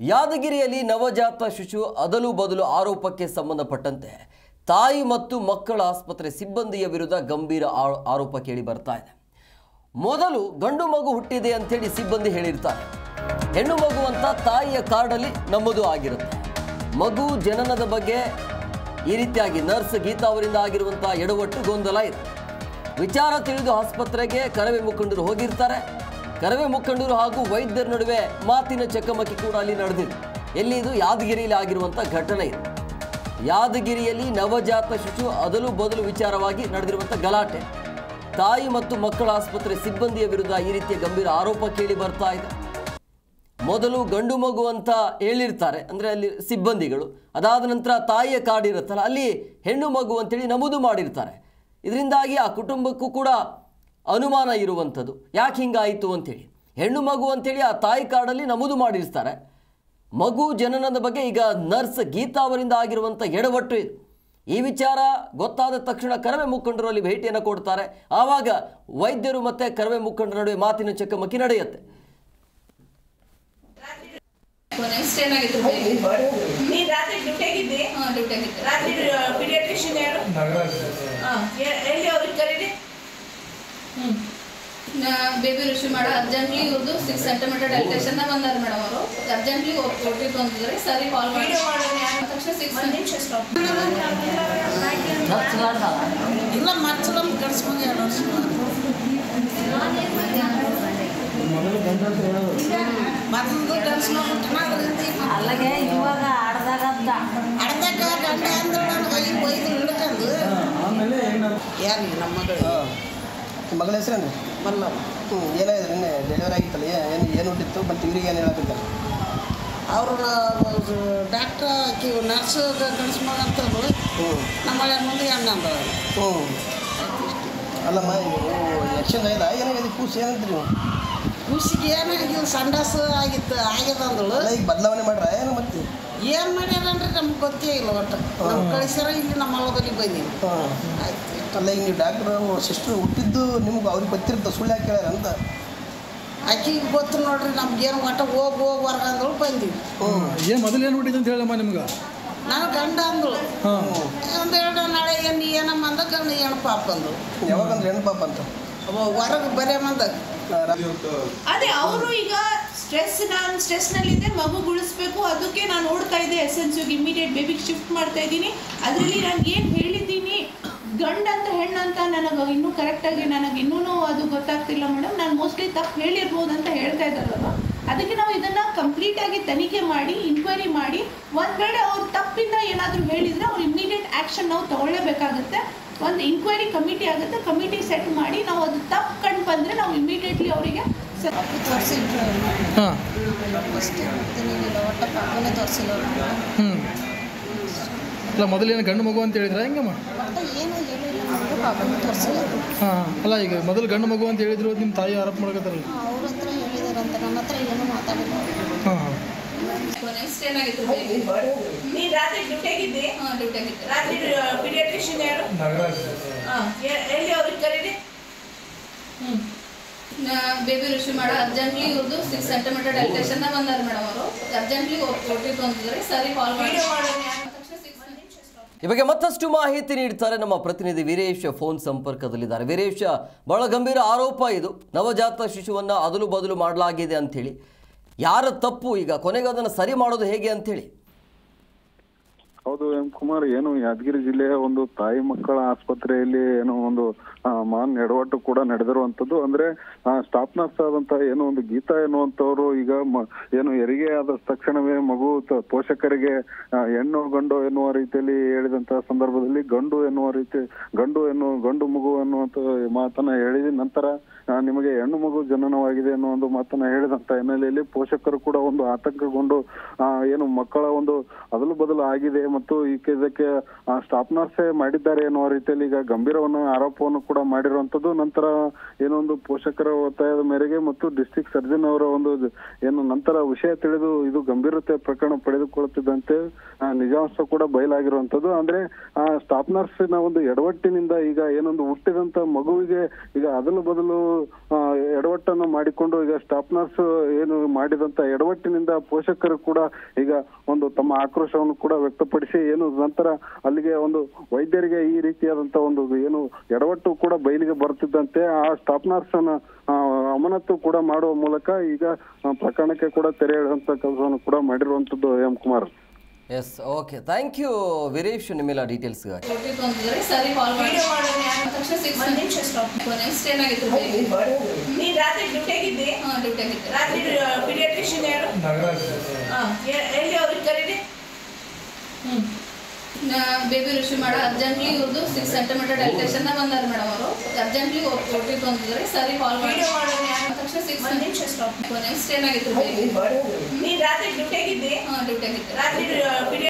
ಯಾದಗಿರಿಯಲ್ಲಿ ನವಜಾತ ಶಿಶು ಅದಲು ಬದಲು ಆರೋಪಕ್ಕೆ ಸಂಬಂಧಪಟ್ಟಂತೆ ತಾಯಿ ಮತ್ತು ಮಕ್ಕಳ ಆಸ್ಪತ್ರೆ ಸಿಬ್ಬಂದಿಯ ವಿರುದ್ಧ ಗಂಭೀರ ಆರೋಪ ಕೇಳಿ ಬರ್ತಾ ಇದೆ. ಮೊದಲು ಗಂಡು ಮಗು ಹುಟ್ಟಿದೆ ಅಂತೇಳಿ ಸಿಬ್ಬಂದಿ ಹೇಳಿರ್ತಾರೆ. ಹೆಣ್ಣು ಮಗು ಅಂತ ತಾಯಿಯ ಕಾರ್ಡಲ್ಲಿ ನಮ್ಮದು ಆಗಿರುತ್ತೆ. ಮಗು ಜನನದ ಬಗ್ಗೆ ಈ ರೀತಿಯಾಗಿ ನರ್ಸ್ ಗೀತಾ ಅವರಿಂದ ಆಗಿರುವಂಥ ಎಡವಟ್ಟು ಗೊಂದಲ ಇದೆ. ವಿಚಾರ ತಿಳಿದು ಆಸ್ಪತ್ರೆಗೆ ಕರವೇ ಮುಖಂಡರು ಹೋಗಿರ್ತಾರೆ. ಕರವೇ ಮುಖಂಡರು ಹಾಗೂ ವೈದ್ಯರ ನಡುವೆ ಮಾತಿನ ಚಕಮಕಿ ಕೂಡ ಅಲ್ಲಿ ನಡೆದಿದೆ. ಎಲ್ಲಿ ಇದು ಯಾದಗಿರಿಯಲ್ಲಿ ಆಗಿರುವಂಥ ಘಟನೆ ಇದೆ. ಯಾದಗಿರಿಯಲ್ಲಿ ನವಜಾತ ಶಿಶು ಅದಲು ಬದಲು ವಿಚಾರವಾಗಿ ನಡೆದಿರುವಂಥ ಗಲಾಟೆ. ತಾಯಿ ಮತ್ತು ಮಕ್ಕಳ ಆಸ್ಪತ್ರೆ ಸಿಬ್ಬಂದಿಯ ವಿರುದ್ಧ ಈ ರೀತಿಯ ಗಂಭೀರ ಆರೋಪ ಕೇಳಿ ಬರ್ತಾ ಇದೆ. ಮೊದಲು ಗಂಡು ಮಗು ಅಂತ ಹೇಳಿರ್ತಾರೆ, ಅಂದರೆ ಅಲ್ಲಿ ಸಿಬ್ಬಂದಿಗಳು. ಅದಾದ ನಂತರ ತಾಯಿಯ ಕಾರ್ಡ್ ಇರುತ್ತಲ್ಲ, ಅಲ್ಲಿ ಹೆಣ್ಣು ಮಗು ಅಂತೇಳಿ ನಮೂದು ಮಾಡಿರ್ತಾರೆ. ಇದರಿಂದಾಗಿ ಆ ಕುಟುಂಬಕ್ಕೂ ಕೂಡ ಅನುಮಾನ ಇರುವಂಥದ್ದು, ಯಾಕೆ ಹಿಂಗಾಯಿತು ಅಂತೇಳಿ. ಹೆಣ್ಣು ಮಗು ಅಂತೇಳಿ ಆ ತಾಯಿ ಕಾರ್ಡಲ್ಲಿ ನಮೂದು ಮಾಡಿರ್ತಾರೆ. ಮಗು ಜನನದ ಬಗ್ಗೆ ಈಗ ನರ್ಸ್ ಗೀತಾ ಅವರಿಂದ ಆಗಿರುವಂಥ ಎಡವಟ್ಟು ಇದು. ಈ ವಿಚಾರ ಗೊತ್ತಾದ ತಕ್ಷಣ ಕರವೇ ಮುಖಂಡರು ಅಲ್ಲಿ ಭೇಟಿಯನ್ನು ಕೊಡ್ತಾರೆ. ಆವಾಗ ವೈದ್ಯರು ಮತ್ತು ಕರವೇ ಮುಖಂಡರ ನಡುವೆ ಮಾತಿನ ಚಕಮಕಿ ನಡೆಯುತ್ತೆ. ಬೇಬಿ ರಿಸೀವ್ ಮಾಡೋ ಅರ್ಜೆಂಟ್ಲಿ ಇವ್ರದ್ದು 6 ಸೆಂಟಿಮೀಟರ್ ಡೈಲೇಷನ್ ಬಂದಾರ ಮೇಡಮ್. ಅವರು ಅರ್ಜೆಂಟ್ಲಿ ಓಟಿ ತಂದಿದ್ದಾರೆ. ಸರಿ ಕಾಲ್ ಮಾಡಿ ತಕ್ಷಣ 6 ನಿಮಿಷ ಸ್ಟಾಪ್ ಇಲ್ಲ ಮಚ್ಚಲಂ ಕಳಿಸ್ಕೊಂಡು 2 ವರ್ಷ ಮೊದಲು ಕಳಿಸ್ಕೊಂಡು ಅಲ್ಲಿಗೆ ಇವಾಗ ಆಡ್ದಾಗ ಗಂಡ ಅಂದ್ರೆ ನನಗೆ ಬೈದು ಹಿಡ್ಕೊಂಡು ಯಾರು ನಮ್ಮ ಮಗಳ ಹೆಸರೇನು ಮಲ್ಲವ. ಏನಾಗಿದೆ ನಿನ್ನೆ ಡೆಲಿವರಿ ಆಗಿತ್ತಲ್ಲ, ಏನು ಹುಟ್ಟಿತ್ತು ಮತ್ತು ಇವರಿಗೆ ಏನು ಹೇಳತ್ತಿದ್ದಾರೆ? ಅವರು ಡಾಕ್ಟ್ರ್ ನರ್ಸ್ ಕಳಿಸ್ಮಗ ಅಂತಂದ್ರು. ನಮ್ಮ ಮುಂದೆ ಹೆಣ್ಣು ಅಂದ. ಅಲ್ಲಮ್ಮ, ಎಕ್ಷನ್ ಆಯ್ದ ಏನಾಗಿದೆ? ಕೂಸು ಏನಂತೀರಿ ನೀವು? ಕೂಸಿಗೆ ಏನಾಗಿದ್ದು ಸಂಡಾಸ ಆಗ್ಯದ ಅಂದಳು. ಈಗ ಬದಲಾವಣೆ ಮಾಡ್ರ ಏನು ಮತ್ತೆ ಏನು ಮಾಡ್ಯಾರನ್ರಿ ನಮ್ಗೆ ಗೊತ್ತೇ ಇಲ್ಲ. ಒಟ್ಟು ನಮ್ಮ ಕಳಿಸ್ಯಾರ ಇಲ್ಲಿ ನಮ್ಮ ಹೊಲದಲ್ಲಿ ಬಂದೀವಿ. ಆಯ್ತು. ಅಲ್ಲ, ಈಗ ನೀವು ಡಾಕ್ಟ್ರು ಸಿಸ್ಟ್ರು ಹುಟ್ಟಿದ್ದು ನಿಮ್ಗೆ ಅವ್ರಿಗೆ ಗೊತ್ತಿರುತ್ತೆ, ಸುಳ್ಳು ಯಾಕೆ ಕೇಳ್ಯಾರ ಅಂತ? ಆಕಿಗೆ ಗೊತ್ತು ನೋಡ್ರಿ. ನಮ್ಗೇನು ಒಟ್ಟು ಹೋಗಿ ಹೊರಗೆ ಅಂದಳು ಬಂದೀವಿ. ಏನು ಮೊದಲು ಏನು ಹುಟ್ಟಿದ್ದು ಅಂತ ಹೇಳಮ್ಮ ನಿಮ್ಗೆ? ನಾನು ಗಂಡ ಅಂದಳು. ಒಂದು 2 ನಾಳೆ ಏನು ಏನಮ್ಮ ಅಂದ ಗಂಡ ಏನು ಪಾಪ ಅಂದಳು. ಯಾವಾಗಂದ್ರೆ ಹೆಣ್ಣು ಪಾಪ ಅಂತ ಹೊರಗೆ ಬರೇ ಮಂದಾಗ. ಅದೇ ಅವರು ಈಗ ನಾನು ಸ್ಟ್ರೆಸ್ನಲ್ಲಿದ್ದೆ, ಮಗು ಉಳಿಸ್ಬೇಕು, ಅದಕ್ಕೆ ನಾನು ಓಡ್ತಾ ಇದ್ದೆ SNCಗೆ ಇಮಿಡಿಯೇಟ್ ಬೇಬಿಗೆ ಶಿಫ್ಟ್ ಮಾಡ್ತಾ ಇದ್ದೀನಿ. ಅದರಲ್ಲಿ ನಾನು ಏನು ಹೇಳಿದ್ದೀನಿ ಗಂಡ ಅಂತ ಹೆಣ್ಣು ಅಂತ ನನಗೆ ಇನ್ನೂ ಕರೆಕ್ಟಾಗಿ ನನಗೆ ಇನ್ನೂ ಅದು ಗೊತ್ತಾಗ್ತಿಲ್ಲ ಮೇಡಮ್. ನಾನು ಮೋಸ್ಟ್ಲಿ ತಪ್ಪು ಹೇಳಿರ್ಬೋದು ಅಂತ ಹೇಳ್ತಾ ಇದ್ದಾರಲ್ವ. ಅದಕ್ಕೆ ನಾವು ಇದನ್ನು ಕಂಪ್ಲೀಟಾಗಿ ತನಿಖೆ ಮಾಡಿ ಇನ್ಕ್ವೈರಿ ಮಾಡಿ ಒಂದು ವೇಳೆ ಅವ್ರು ತಪ್ಪಿಂದ ಏನಾದರೂ ಹೇಳಿದರೆ ಅವ್ರು ಇಮಿಡಿಯೇಟ್ ಆ್ಯಕ್ಷನ್ ನಾವು ತೊಗೊಳ್ಳೇಬೇಕಾಗುತ್ತೆ. ಒಂದು ಇನ್ಕ್ವೈರಿ ಕಮಿಟಿ ಆಗುತ್ತೆ, ಕಮಿಟಿ ಸೆಟ್ ಮಾಡಿ ನಾವು ಅದು ತಪ್ಪು ಕಂಡು ಬಂದರೆ ನಾವು ಇಮಿಡಿಯೇಟ್ಲಿ ಅವರಿಗೆ ತೋರಿಸಿದ್ರು. ಒಟ್ಟ ಪಾಪನೇ ತೋರಿಸಿಲ್ಲ. ಅಲ್ಲ, ಮೊದಲೇನು ಗಂಡು ಮಗು ಅಂತ ಹೇಳಿದ್ರೆ ಹೆಂಗಮ್ಮ? ಒಟ್ಟು ಏನು ಹೇಳಿಲ್ಲ, ನಮಗೂ ಪಾಪನೇ ತೋರಿಸಿಲ್ಲ. ಅಲ್ಲ, ಈಗ ಮೊದಲು ಗಂಡು ಮಗು ಅಂತ ಹೇಳಿದ್ರು ನಿಮ್ಮ ತಾಯಿ ಆರೋಪ ಮಾಡ್ಕೊತಾರಲ್ಲ. ಅವ್ರ ಹತ್ರ ಹೇಳಿದಾರಂತ, ನನ್ನ ಹತ್ರ ಏನೂ ಮಾತಾಡಿಲ್ಲ. ನೆಕ್ಸ್ಟ್ ಏನಾಗಿತ್ತು? ನೀನು ರಾತ್ರಿ ಡ್ಯೂಟಿಯಾಗಿದ್ದೆ? ಡ್ಯೂಟಿ ಆಗಿತ್ತು. ರಾತ್ರಿ ಪೀಡಿಯಾಟ್ರಿಷಿಯನ್ ಯಾರು? ಎಲ್ಲಿ ಅವ್ರಿಗೆ ಕರೀರಿ. ಬೇಬಿ ರಿಸೀವ್ ಮಾಡೋ ಅರ್ಜೆಂಟ್ಲಿ ಇವ್ರದ್ದು 6 ಸೆಂಟಿಮೀಟರ್ ಡೈಲೇಷನ್ ಬಂದಾರ ಮೇಡಮ್. ಅವರು ಅರ್ಜೆಂಟ್ಲಿ ಓಟಿ ತಂದಿದ್ದಾರೆ. ಸರಿ ಕಾಲ್ ಮಾಡಿ ತಕ್ಷಣ 6 ನಿಮಿಷ ಸ್ಟಾಪ್. ಈ ಬಗ್ಗೆ ಮತ್ತಷ್ಟು ಮಾಹಿತಿ ನೀಡ್ತಾರೆ ನಮ್ಮ ಪ್ರತಿನಿಧಿ ವೀರೇಶ್. ಫೋನ್ ಸಂಪರ್ಕದಲ್ಲಿದ್ದಾರೆ. ವೀರೇಶ್, ಬಹಳ ಗಂಭೀರ ಆರೋಪ ಇದು. ನವಜಾತ ಶಿಶುವನ್ನು ಅದಲು ಬದಲು ಮಾಡಲಾಗಿದೆ ಅಂಥೇಳಿ. ಯಾರ ತಪ್ಪು? ಈಗ ಕೊನೆಗೆ ಅದನ್ನು ಸರಿ ಮಾಡೋದು ಹೇಗೆ ಅಂಥೇಳಿ? ಹೌದು ಎಂ ಕುಮಾರ್, ಏನು ಯಾದಗಿರಿ ಜಿಲ್ಲೆಯ ಒಂದು ತಾಯಿ ಮಕ್ಕಳ ಆಸ್ಪತ್ರೆಯಲ್ಲಿ ಏನೋ ಒಂದು ಮಾನ್ ಎಡವಟ್ಟು ಕೂಡ ನಡೆದಿರುವಂತದ್ದು. ಅಂದ್ರೆ ಸ್ಟಾಫ್ ನರ್ಸ್ ಆದಂತಹ ಏನೋ ಒಂದು ಗೀತಾ ಎನ್ನುವಂತವ್ರು ಈಗ ಏನು ಹೆರಿಗೆ ಆದ ತಕ್ಷಣವೇ ಮಗು ಪೋಷಕರಿಗೆ ಹೆಣ್ಣು ಗಂಡು ಎನ್ನುವ ರೀತಿಯಲ್ಲಿ ಹೇಳಿದಂತಹ ಸಂದರ್ಭದಲ್ಲಿ ಗಂಡು ಮಗು ಅನ್ನುವಂತ ಮಾತನ್ನ ಹೇಳಿದ ನಂತರ ನಿಮಗೆ ಹೆಣ್ಣು ಮಗು ಜನನವಾಗಿದೆ ಅನ್ನೋ ಒಂದು ಮಾತನ್ನ ಹೇಳಿದಂತ ಹಿನ್ನೆಲೆಯಲ್ಲಿ ಪೋಷಕರು ಕೂಡ ಒಂದು ಆತಂಕಗೊಂಡು ಏನು ಮಕ್ಕಳ ಒಂದು ಅದಲು ಬದಲು ಆಗಿದೆ ಮತ್ತು ಇದಕ್ಕೆ ಸ್ಟಾಫ್ ನರ್ಸೇ ಮಾಡಿದ್ದಾರೆ ಎನ್ನುವ ರೀತಿಯಲ್ಲಿ ಈಗ ಗಂಭೀರವನ್ನು ಆರೋಪವನ್ನು ಕೂಡ ಮಾಡಿರುವಂತದ್ದು. ನಂತರ ಏನೊಂದು ಪೋಷಕರ ಒತ್ತಾಯದ ಮೇರೆಗೆ ಮತ್ತು ಡಿಸ್ಟ್ರಿಕ್ಟ್ ಸರ್ಜನ್ ಅವರ ಒಂದು ಏನು ನಂತರ ವಿಷಯ ತಿಳಿದು ಇದು ಗಂಭೀರತೆ ಪ್ರಕರಣ ಪಡೆದುಕೊಳ್ಳುತ್ತಿದ್ದಂತೆ ನಿಜಾಂಶ ಕೂಡ ಬಯಲಾಗಿರುವಂತದ್ದು. ಅಂದ್ರೆ ಆ ಸ್ಟಾಫ್ ನರ್ಸಿನ ಒಂದು ಎಡವಟ್ಟಿನಿಂದ ಈಗ ಏನೊಂದು ಹುಟ್ಟಿದಂತ ಮಗುವಿಗೆ ಈಗ ಅದಲು ಬದಲು ಎಡವಟ್ಟನ್ನು ಮಾಡಿಕೊಂಡು ಈಗ ಸ್ಟಾಫ್ ನರ್ಸ್ ಏನು ಮಾಡಿದಂತ ಎಡವಟ್ಟಿನಿಂದ ಪೋಷಕರು ಕೂಡ ಈಗ ಒಂದು ತಮ್ಮ ಆಕ್ರೋಶವನ್ನು ಕೂಡ ವ್ಯಕ್ತಪಡಿಸಿ ಏನು ನಂತರ ಅಲ್ಲಿಗೆ ಒಂದು ವೈದ್ಯರಿಗೆ ಈ ರೀತಿಯಾದಂತ ಒಂದು ಏನು ಎಡವಟ್ಟು ಕೂಡ ಬಯಲಿಗೆ ಬರುತ್ತಿದ್ದಂತೆ ಆ ಸ್ಟಾಫ್ ನರ್ಸ್ ಅನ್ನ ಅಮಾನತು ಕೂಡ ಮಾಡುವ ಮೂಲಕ ಈಗ ಪ್ರಕರಣಕ್ಕೆ ಕೂಡ ತೆರೆ ಎಳೆಯುವಂತ ಕೆಲಸವನ್ನು ಕೂಡ ಮಾಡಿರುವಂತದ್ದು M Kumar. Yes, okay, thank you Veeresh ನಿಮ್ಮೆಲ್ಲ ಡೀಟೇಲ್ಸ್ಗಾಗಿ. ಸರಿ ಕಾಲ್ ಮಾಡಿ ತಕ್ಷಣ 6 ನಿಮಿಷ ಸ್ಟಾಪ್. ನೆಕ್ಸ್ಟ್ ಏನಾಗಿತ್ತು? ನೀನ್ ರಾತ್ರಿ ಡ್ಯೂಟಿಯಾಗಿದ್ದೆ? ಡ್ಯೂಟಿಯಾಗಿದ್ದೆ. ರಾತ್ರಿ ಪೀಡಿಯಾಟ್ರಿಷಿಯನ್ ಯಾರು? ಎಲ್ಲಿ ಅವ್ರಿಗೆ ಕರೀರಿ. ಬೇಬಿ ಋಷಿ ಮಾಡ ಅರ್ಜೆಂಟ್ಲಿ ಇವ್ರದ್ದು 6 ಸೆಂಟಿಮೀಟರ್ ಡೈಲೇಷನ್ ಬಂದಾರ ಮೇಡಮ್. ಅವರು ಅರ್ಜೆಂಟ್ಲಿ ಓಟಿ ತಂದಿದ್ದಾರೆ. ಸರಿ ಕಾಲ್ ಮಾಡಿ ತಕ್ಷಣ 6 ನಿಮಿಷ ಸ್ಟಾಪ್. ನೆಕ್ಸ್ಟ್ ಏನಾಗಿತ್ತು? ನೀನ್ ರಾತ್ರಿ ಡ್ಯೂಟಿಯಾಗಿದ್ದೆ? ಡ್ಯೂಟಿಯಾಗಿದ್ದೆ. ರಾತ್ರಿ